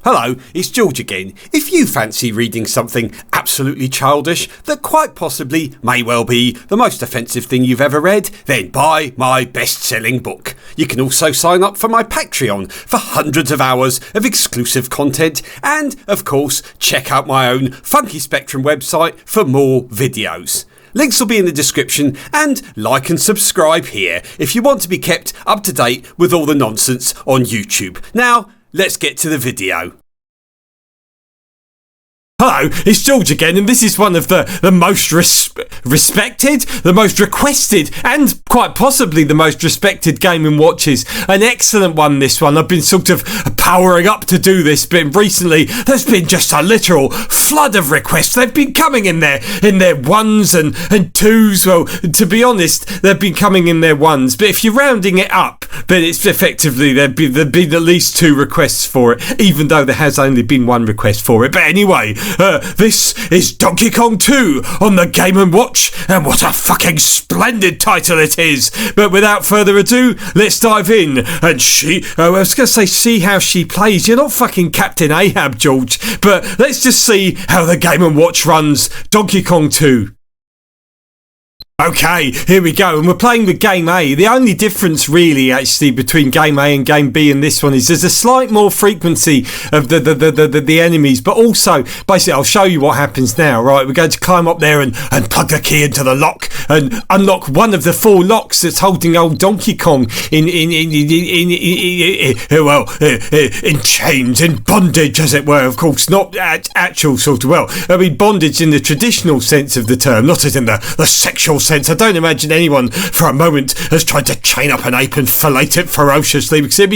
Hello, it's George again. If you fancy reading something absolutely childish that quite possibly may well be the most offensive thing you've ever read, then buy my best-selling book. You can also sign up for my Patreon for hundreds of hours of exclusive content and, of course, check out my own Funkyspectrum website for more videos. Links will be in the description, and like and subscribe here if you want to be kept up to date with all the nonsense on YouTube. Now, let's get to the video. Hello, it's George again, and this is one of the most respected, the most requested, and quite possibly the most respected Game & Watches. An excellent one, this one. I've been sort of powering up to do this, but recently there's been just a literal flood of requests. They've been coming in their ones and twos. Well, to be honest, they've been coming in their ones, but if you're rounding it up, then it's effectively there've been at least 2 requests for it, even though there has only been 1 request for it. But anyway, this is Donkey Kong 2 on the Game & Watch, and what a fucking splendid title it is. But without further ado, let's dive in and I was going to say see how she plays. You're not fucking Captain Ahab, George, but let's just see how the Game & Watch runs Donkey Kong 2. Okay, here we go, and we're playing with Game A. The only difference really actually between Game A and Game B in this one is there's a slight more frequency of the enemies, but also basically I'll show you what happens now. Right, we're going to climb up there and plug the key into the lock and unlock one of the 4 locks that's holding old Donkey Kong in chains, in bondage, as it were. Of course, not actual sort of, well, I mean bondage in the traditional sense of the term, not as in the sexual sense. I don't imagine anyone for a moment has tried to chain up an ape and fillet it ferociously, because I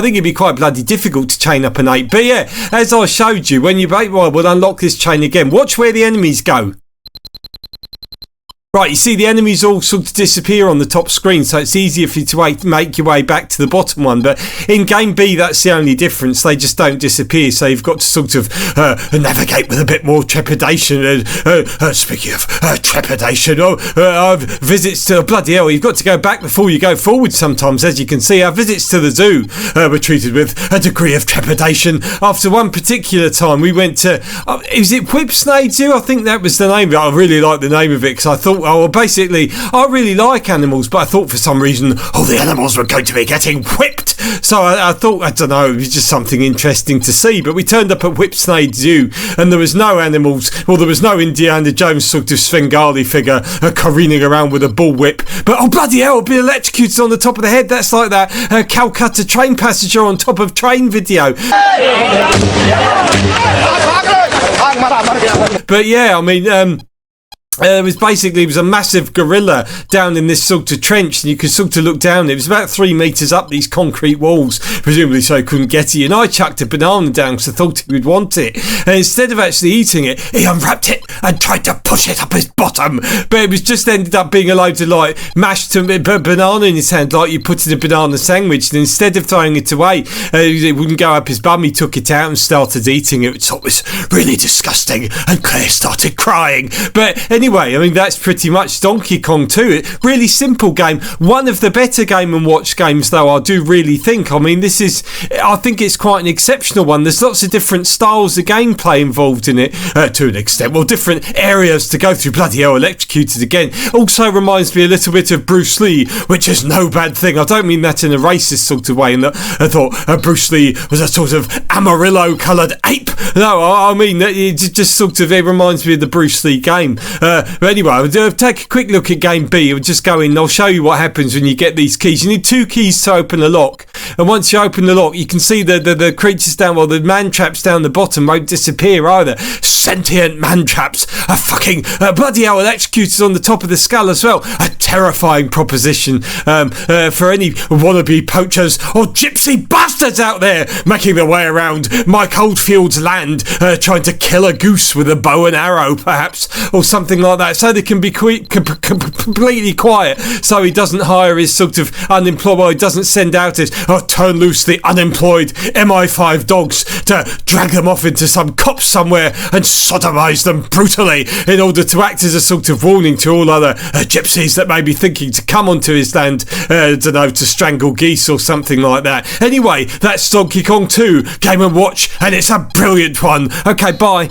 think it'd be quite bloody difficult to chain up an ape. But yeah, as I showed you, when we'll unlock this chain again. Watch where the enemies go. Right, you see the enemies all sort of disappear on the top screen, so it's easier for you to make your way back to the bottom one. But in Game B, that's the only difference. They just don't disappear, so you've got to sort of navigate with a bit more trepidation. Speaking of trepidation, visits to... bloody hell, you've got to go back before you go forward sometimes. As you can see, our visits to the zoo were treated with a degree of trepidation. After one particular time, we went to... is it Whipsnade Zoo? I think that was the name of it. I really like the name of it, because I thought, basically, I really like animals, but I thought for some reason, the animals were going to be getting whipped. So I thought, I don't know, it was just something interesting to see. But we turned up at Whipsnade Zoo, and there was no animals. Well, there was no Indiana Jones sort of Svengali figure careening around with a bullwhip. But, bloody hell, be electrocuted on the top of the head. That's like that Calcutta train passenger on top of train video. But yeah, I mean... it was a massive gorilla down in this sort of trench, and you could sort of look down. It was about 3 metres up these concrete walls, presumably so he couldn't get it. And I chucked a banana down because I thought he would want it. And instead of actually eating it, he unwrapped it and tried to push it up his bottom. But it was just ended up being a load of mashed banana in his hand, like you put in a banana sandwich. And instead of throwing it away, it wouldn't go up his bum. He took it out and started eating it. It was really disgusting, and Claire started crying. But anyway, I mean, that's pretty much Donkey Kong 2. Really simple game. One of the better Game & Watch games, though, I do really think. I mean, I think it's quite an exceptional one. There's lots of different styles of gameplay involved in it, to an extent. Well, different areas to go through. Bloody hell, electrocuted again. Also reminds me a little bit of Bruce Lee, which is no bad thing. I don't mean that in a racist sort of way, and that I thought Bruce Lee was a sort of Amarillo-coloured ape. No, I mean, it just sort of, it reminds me of the Bruce Lee game. But anyway, I'll take a quick look at Game B. We'll just go in and I'll show you what happens when you get these keys. You need 2 keys to open a lock. And once you open the lock, you can see the creatures down, the man traps down the bottom won't disappear either. Sentient man traps are fucking bloody hell electrocuted on the top of the skull as well. A terrifying proposition for any wannabe poachers or gypsy bastards out there making their way around Mike Oldfield's land, trying to kill a goose with a bow and arrow, perhaps, or something like that, so they can be completely quiet, so he doesn't hire his sort of unemployed, well, he doesn't send out his turn loose the unemployed MI5 dogs to drag them off into some cops somewhere and sodomised them brutally in order to act as a sort of warning to all other gypsies that may be thinking to come onto his land, I don't know, to strangle geese or something like that. Anyway, that's Donkey Kong 2, Game & Watch, and it's a brilliant one. Okay, bye.